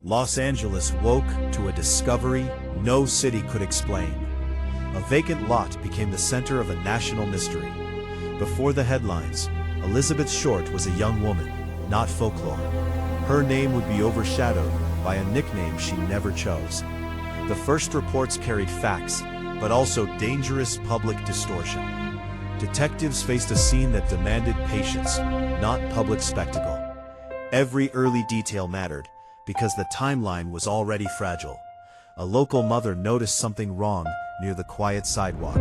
Los Angeles woke to a discovery no city could explain. A vacant lot became the center of a national mystery. Before the headlines, Elizabeth Short was a young woman, not folklore. Her name would be overshadowed by a nickname she never chose. The first reports carried facts, but also dangerous public distortion. Detectives faced a scene that demanded patience, not public spectacle. Every early detail mattered, because the timeline was already fragile. A local mother noticed something wrong near the quiet sidewalk.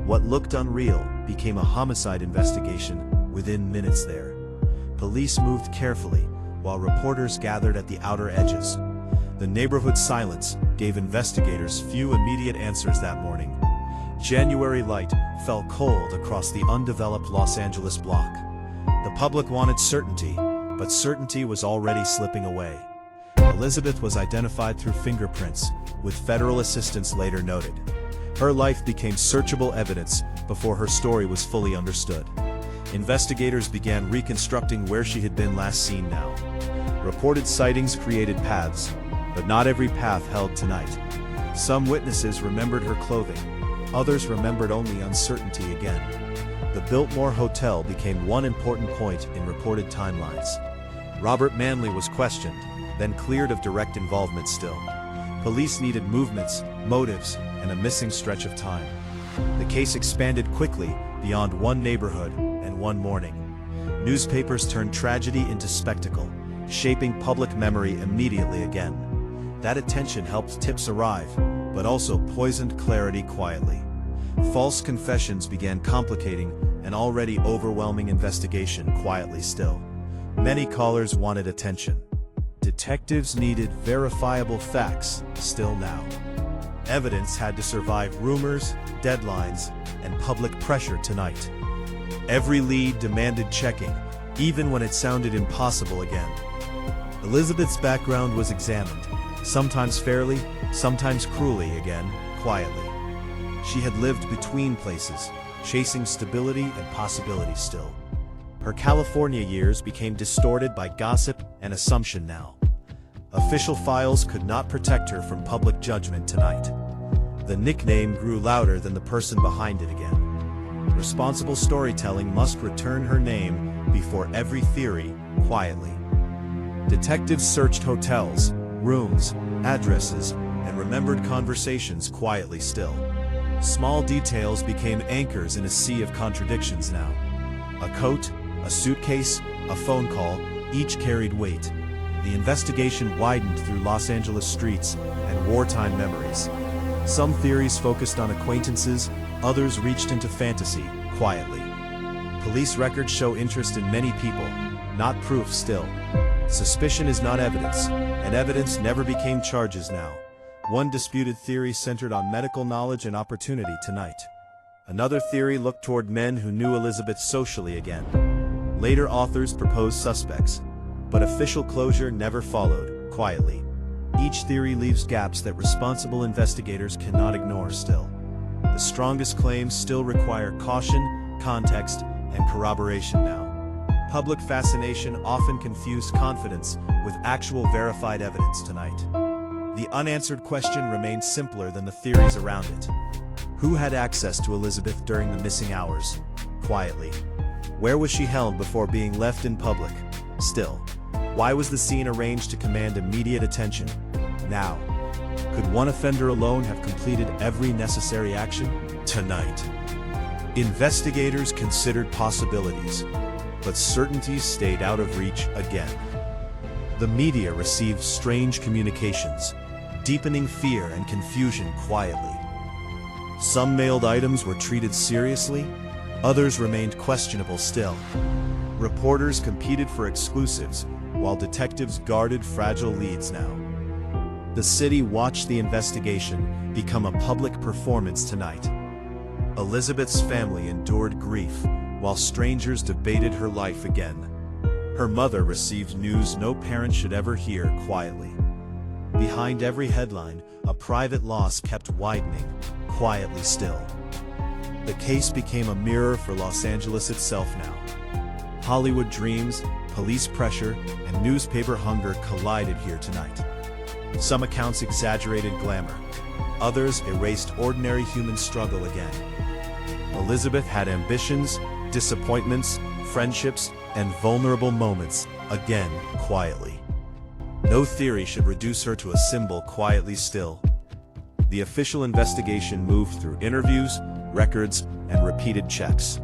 What looked unreal became a homicide investigation within minutes there. Police moved carefully, while reporters gathered at the outer edges. The neighborhood silence gave investigators few immediate answers that morning. January light fell cold across the undeveloped Los Angeles block. The public wanted certainty, but certainty was already slipping away. Elizabeth was identified through fingerprints, with federal assistance later noted. Her life became searchable evidence before her story was fully understood. Investigators began reconstructing where she had been last seen now. Reported sightings created paths, but not every path held tonight. Some witnesses remembered her clothing, others remembered only uncertainty again. The Biltmore Hotel became one important point in reported timelines. Robert Manley was questioned, then cleared of direct involvement still. Police needed movements, motives, and a missing stretch of time. The case expanded quickly beyond one neighborhood and one morning. Newspapers turned tragedy into spectacle, shaping public memory immediately again. That attention helped tips arrive, but also poisoned clarity quietly. False confessions began complicating an already overwhelming investigation quietly still. Many callers wanted attention. Detectives needed verifiable facts still now. Evidence had to survive rumors, deadlines, and public pressure tonight. Every lead demanded checking, even when it sounded impossible again. Elizabeth's background was examined, sometimes fairly, sometimes cruelly again, quietly. She had lived between places, chasing stability and possibility still. Her California years became distorted by gossip and assumption now. Official files could not protect her from public judgment tonight. The nickname grew louder than the person behind it again. Responsible storytelling must return her name before every theory, quietly. Detectives searched hotels, rooms, addresses, and remembered conversations quietly still. Small details became anchors in a sea of contradictions now. A coat, a suitcase, a phone call, each carried weight. The investigation widened through Los Angeles streets and wartime memories. Some theories focused on acquaintances, others reached into fantasy, quietly. Police records show interest in many people, not proof still. Suspicion is not evidence, and evidence never became charges now. One disputed theory centered on medical knowledge and opportunity tonight. Another theory looked toward men who knew Elizabeth socially again. Later authors proposed suspects, but official closure never followed, quietly. Each theory leaves gaps that responsible investigators cannot ignore still. The strongest claims still require caution, context, and corroboration now. Public fascination often confused confidence with actual verified evidence tonight. The unanswered question remained simpler than the theories around it. Who had access to Elizabeth during the missing hours? Quietly. Where was she held before being left in public? Still. Why was the scene arranged to command immediate attention? Now. Could one offender alone have completed every necessary action? Tonight. Investigators considered possibilities, but certainties stayed out of reach again. The media received strange communications, deepening fear and confusion quietly. Some mailed items were treated seriously, others remained questionable still. Reporters competed for exclusives, while detectives guarded fragile leads now. The city watched the investigation become a public performance tonight. Elizabeth's family endured grief, while strangers debated her life again. Her mother received news no parent should ever hear quietly. Behind every headline, a private loss kept widening, quietly still. The case became a mirror for Los Angeles itself now. Hollywood dreams, police pressure, and newspaper hunger collided here tonight. Some accounts exaggerated glamour. Others erased ordinary human struggle again. Elizabeth had ambitions, disappointments, friendships, and vulnerable moments, again, quietly. No theory should reduce her to a symbol quietly still. The official investigation moved through interviews, records, and repeated checks.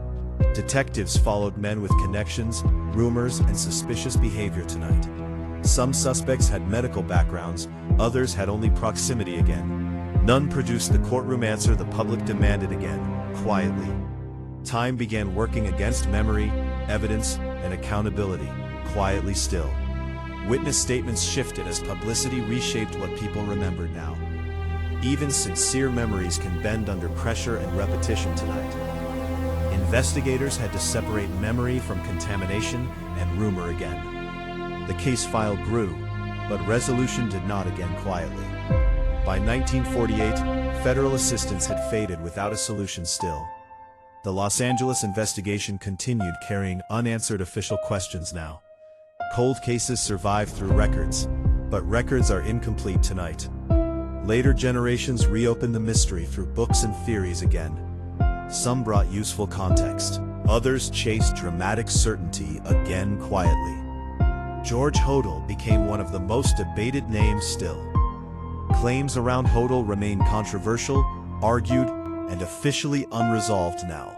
Detectives followed men with connections, rumors, and suspicious behavior tonight. Some suspects had medical backgrounds, others had only proximity again. None produced the courtroom answer the public demanded again, quietly. Time began working against memory, evidence, and accountability, quietly still. Witness statements shifted as publicity reshaped what people remembered now. Even sincere memories can bend under pressure and repetition tonight. Investigators had to separate memory from contamination and rumor again. The case file grew, but resolution did not again quietly. By 1948, federal assistance had faded without a solution still. The Los Angeles investigation continued carrying unanswered official questions now. Cold cases survive through records, but records are incomplete tonight. Later generations reopened the mystery through books and theories again. Some brought useful context. Others chased dramatic certainty again quietly. George Hodel became one of the most debated names still. Claims around Hodel remain controversial, argued, and officially unresolved now.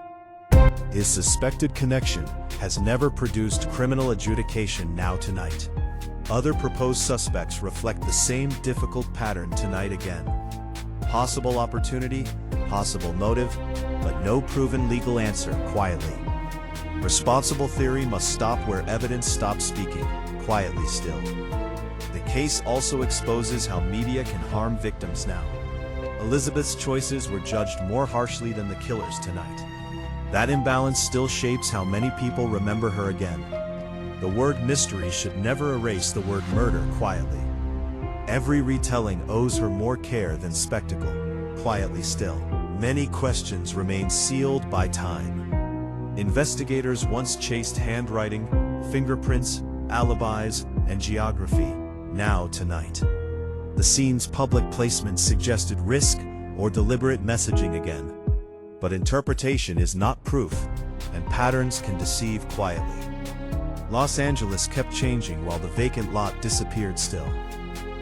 His suspected connection has never produced criminal adjudication now tonight. Other proposed suspects reflect the same difficult pattern tonight again. Possible opportunity, possible motive, but no proven legal answer quietly. Responsible theory must stop where evidence stops speaking, quietly still. The case also exposes how media can harm victims now. Elizabeth's choices were judged more harshly than the killers tonight. That imbalance still shapes how many people remember her again. The word mystery should never erase the word murder quietly. Every retelling owes her more care than spectacle, quietly still. Many questions remain sealed by time. Investigators once chased handwriting, fingerprints, alibis, and geography. Now tonight, the scene's public placement suggested risk or deliberate messaging again. But interpretation is not proof, and patterns can deceive quietly. Los Angeles kept changing while the vacant lot disappeared still.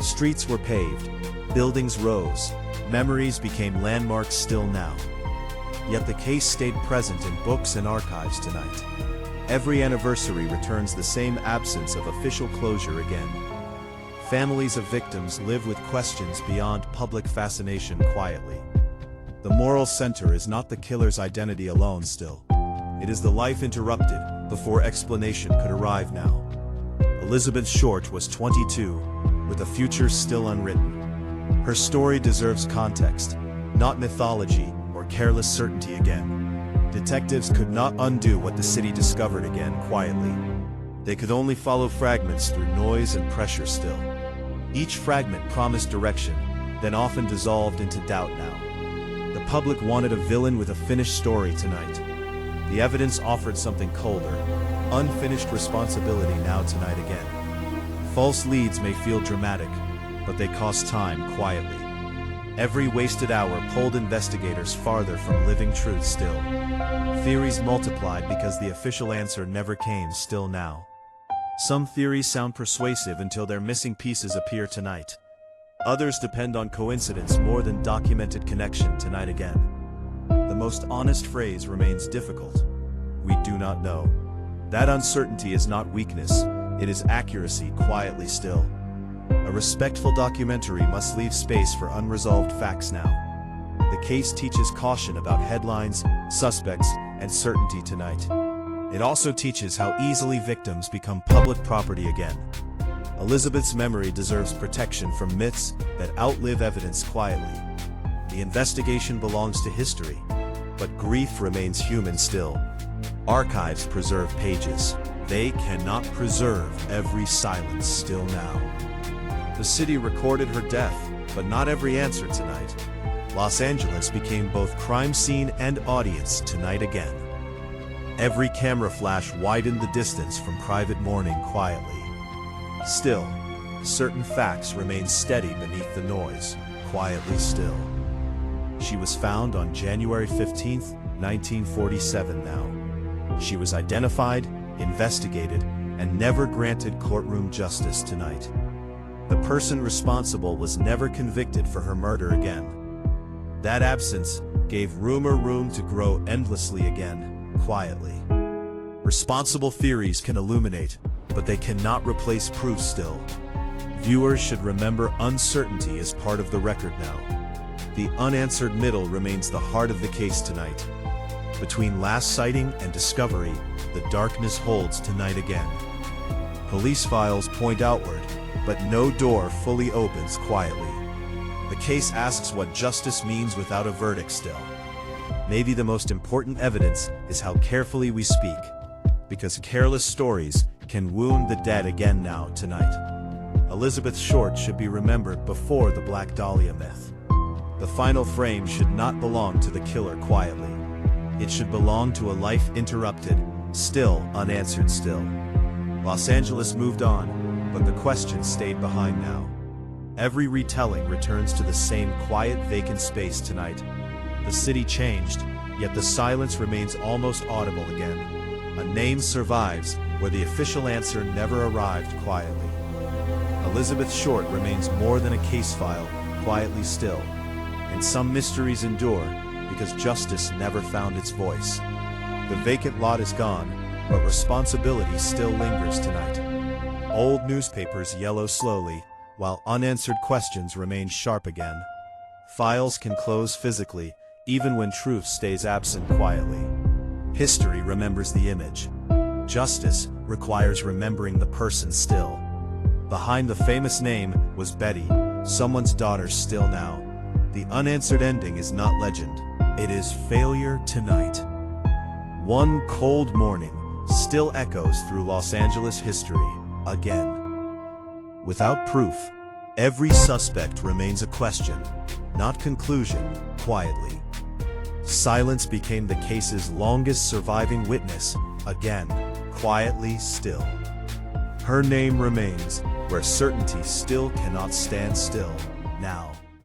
Streets were paved, buildings rose, memories became landmarks still now. Yet the case stayed present in books and archives tonight. Every anniversary returns the same absence of official closure again. Families of victims live with questions beyond public fascination quietly. The moral center is not the killer's identity alone still. It is the life interrupted before explanation could arrive now. Elizabeth Short was 22, with a future still unwritten. Her story deserves context, not mythology or careless certainty again. Detectives could not undo what the city discovered again quietly. They could only follow fragments through noise and pressure still. Each fragment promised direction, then often dissolved into doubt now. The public wanted a villain with a finished story tonight. The evidence offered something colder, unfinished responsibility now tonight again. False leads may feel dramatic, but they cost time quietly. Every wasted hour pulled investigators farther from living truth still. Theories multiplied because the official answer never came still now. Some theories sound persuasive until their missing pieces appear tonight. Others depend on coincidence more than documented connection tonight again. The most honest phrase remains difficult. We do not know. That uncertainty is not weakness, it is accuracy quietly still. A respectful documentary must leave space for unresolved facts now. The case teaches caution about headlines, suspects, and certainty tonight. It also teaches how easily victims become public property again. Elizabeth's memory deserves protection from myths that outlive evidence quietly. The investigation belongs to history, but grief remains human still. Archives preserve pages. They cannot preserve every silence still now. The city recorded her death, but not every answer tonight. Los Angeles became both crime scene and audience tonight again. Every camera flash widened the distance from private mourning quietly. Still, certain facts remain steady beneath the noise, quietly still. She was found on January 15, 1947 now. She was identified, investigated, and never granted courtroom justice tonight. The person responsible was never convicted for her murder again. That absence gave rumor room to grow endlessly again, quietly. Responsible theories can illuminate, but they cannot replace proof still. Viewers should remember uncertainty is part of the record now. The unanswered middle remains the heart of the case tonight. Between last sighting and discovery, the darkness holds tonight again. Police files point outward, but no door fully opens quietly. The case asks what justice means without a verdict still. Maybe the most important evidence is how carefully we speak, because careless stories can wound the dead again now tonight. Elizabeth Short should be remembered before the Black Dahlia myth. The final frame should not belong to the killer quietly. It should belong to a life interrupted, still unanswered still. Los Angeles moved on, but the question stayed behind now. Every retelling returns to the same quiet, vacant space tonight. The city changed, yet the silence remains almost audible again. A name survives where the official answer never arrived quietly. Elizabeth Short remains more than a case file, quietly still. And some mysteries endure because justice never found its voice. The vacant lot is gone, but responsibility still lingers tonight. Old newspapers yellow slowly, while unanswered questions remain sharp again. Files can close physically, even when truth stays absent quietly. History remembers the image. Justice requires remembering the person still. Behind the famous name was Betty, someone's daughter still now. The unanswered ending is not legend. It is failure tonight. One cold morning still echoes through Los Angeles history, again. Without proof, every suspect remains a question, not conclusion, quietly. Silence became the case's longest surviving witness, again, quietly still. Her name remains where certainty still cannot stand still, now.